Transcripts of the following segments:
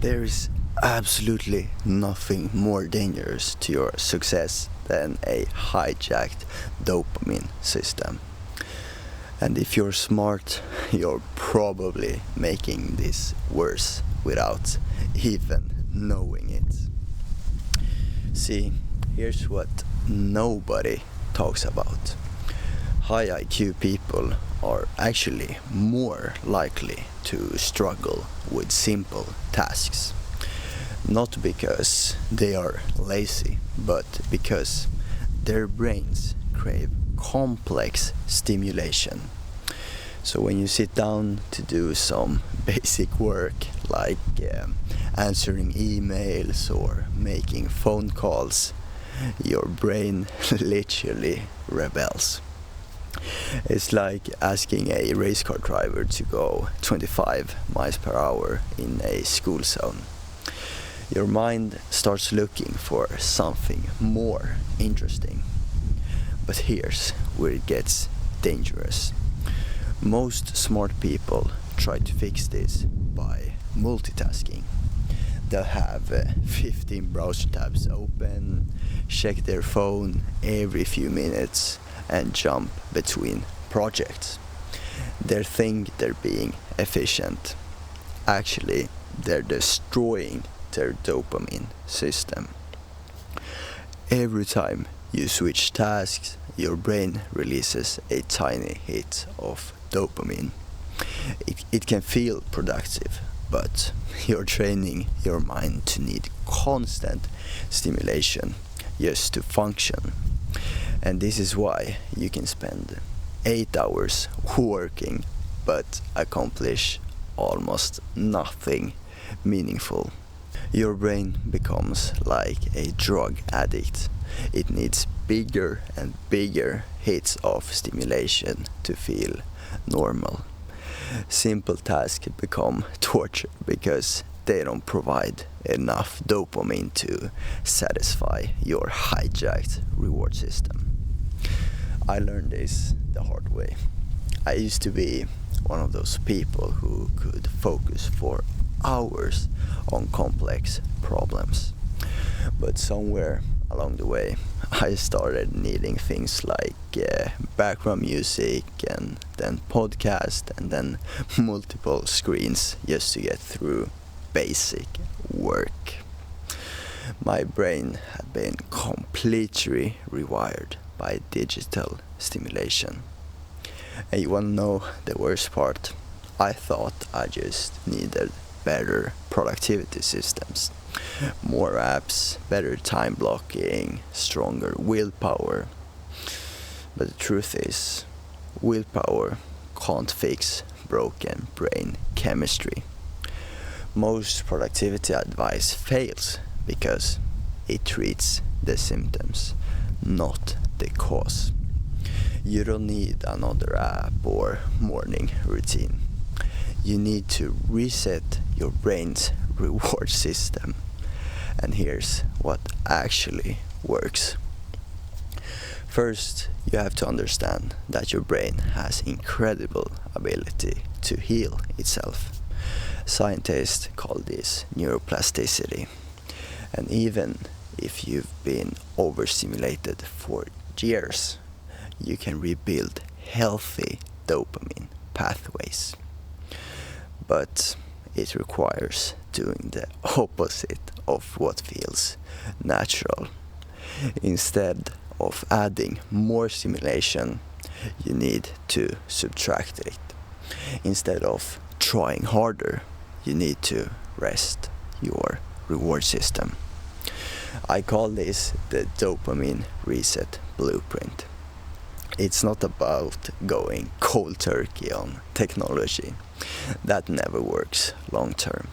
There is absolutely nothing more dangerous to your success than a hijacked dopamine system. And if you're smart, you're probably making this worse without even knowing it. See, here's what nobody talks about. High IQ people are actually more likely to struggle with simple tasks. Not because they are lazy, but because their brains crave complex stimulation. So when you sit down to do some basic work like answering emails or making phone calls, your brain literally rebels. It's like asking a race car driver to go 25 miles per hour in a school zone. Your mind starts looking for something more interesting. But here's where it gets dangerous. Most smart people try to fix this by multitasking. They'll have 15 browser tabs open, check their phone every few minutes, and jump between projects. They think they're being efficient. Actually, they're destroying their dopamine system. Every time you switch tasks, your brain releases a tiny hit of dopamine. It can feel productive, but you're training your mind to need constant stimulation just to function. And this is why you can spend 8 hours working but accomplish almost nothing meaningful. Your brain becomes like a drug addict. It needs bigger and bigger hits of stimulation to feel normal. Simple tasks become torture because they don't provide enough dopamine to satisfy your hijacked reward system. I learned this the hard way. I used to be one of those people who could focus for hours on complex problems. But somewhere along the way, I started needing things like background music and then podcast and then multiple screens just to get through basic work. My brain had been completely rewired by digital stimulation. And you wanna know the worst part? I thought I just needed better productivity systems. More apps, better time blocking, stronger willpower. But the truth is, willpower can't fix broken brain chemistry. Most productivity advice fails because it treats the symptoms, not the cause. You don't need another app or morning routine. You need to reset your brain's reward system. And here's what actually works. First, you have to understand that your brain has incredible ability to heal itself. Scientists call this neuroplasticity. And even if you've been overstimulated for years, you can rebuild healthy dopamine pathways. But it requires doing the opposite of what feels natural. Instead of adding more stimulation, you need to subtract it. Instead of trying harder, you need to rest your reward system. I call this the dopamine reset blueprint. It's not about going cold turkey on technology. That never works long term.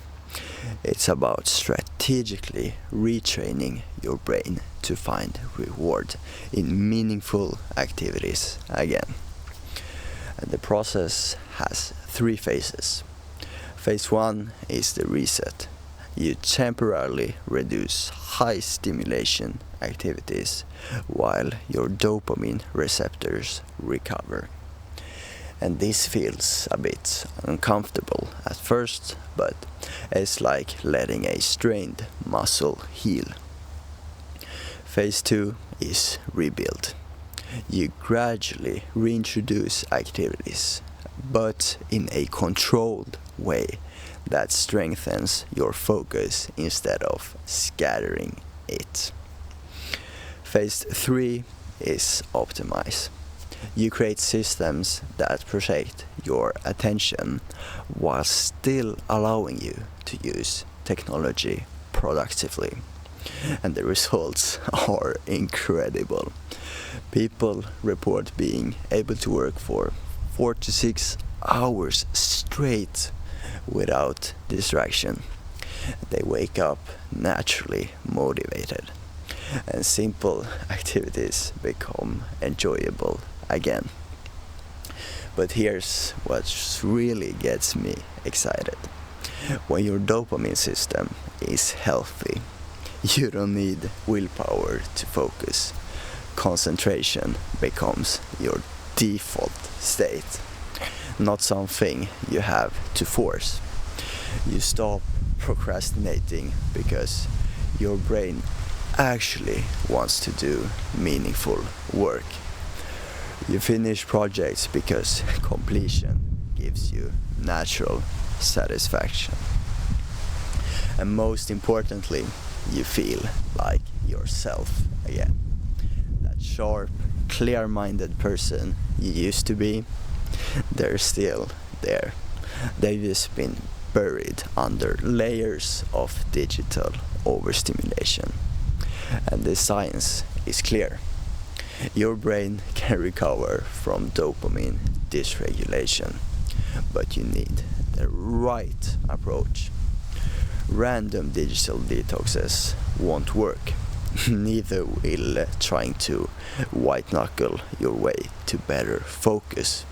It's about strategically retraining your brain to find reward in meaningful activities again. And the process has 3 phases. Phase 1 is the reset. You temporarily reduce high stimulation activities while your dopamine receptors recover. And this feels a bit uncomfortable at first, but it's like letting a strained muscle heal. Phase 2 is rebuild. You gradually reintroduce activities, but in a controlled way that strengthens your focus instead of scattering it. Phase 3 is optimize. You create systems that protect your attention while still allowing you to use technology productively. And the results are incredible. People report being able to work for 4 to 6 hours straight without distraction. They wake up naturally motivated, and simple activities become enjoyable again. But here's what really gets me excited. When your dopamine system is healthy, you don't need willpower to focus. Concentration becomes your default state, not something you have to force. You stop procrastinating because your brain actually wants to do meaningful work. You finish projects because completion gives you natural satisfaction. And most importantly, you feel like yourself again. That sharp, clear-minded person you used to be, they're still there. They've just been buried under layers of digital overstimulation. And the science is clear. Your brain can recover from dopamine dysregulation, but you need the right approach. Random digital detoxes won't work. Neither will trying to white-knuckle your way to better focus.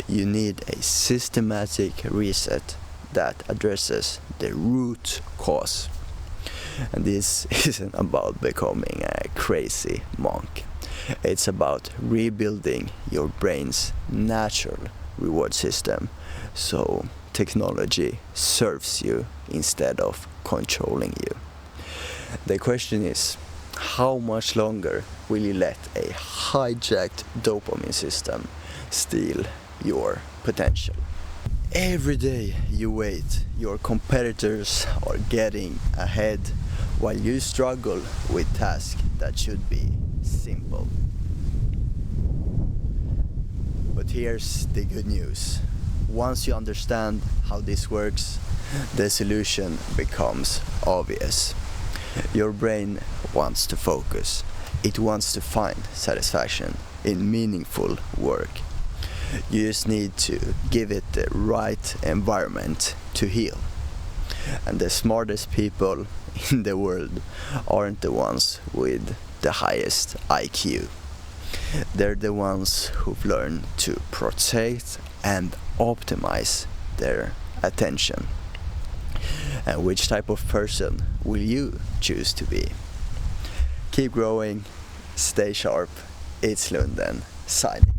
You need a systematic reset that addresses the root cause. And this isn't about becoming a crazy monk. It's about rebuilding your brain's natural reward system so technology serves you instead of controlling you. The question is, how much longer will you let a hijacked dopamine system steal your potential? Every day you wait, your competitors are getting ahead while you struggle with tasks that should be simple. But here's the good news. Once you understand how this works, the solution becomes obvious. Your brain wants to focus. It wants to find satisfaction in meaningful work. You just need to give it the right environment to heal. And the smartest people in the world aren't the ones with the highest IQ. They're the ones who've learned to protect and optimize their attention. And which type of person will you choose to be? Keep growing, stay sharp. It's Lunden signing.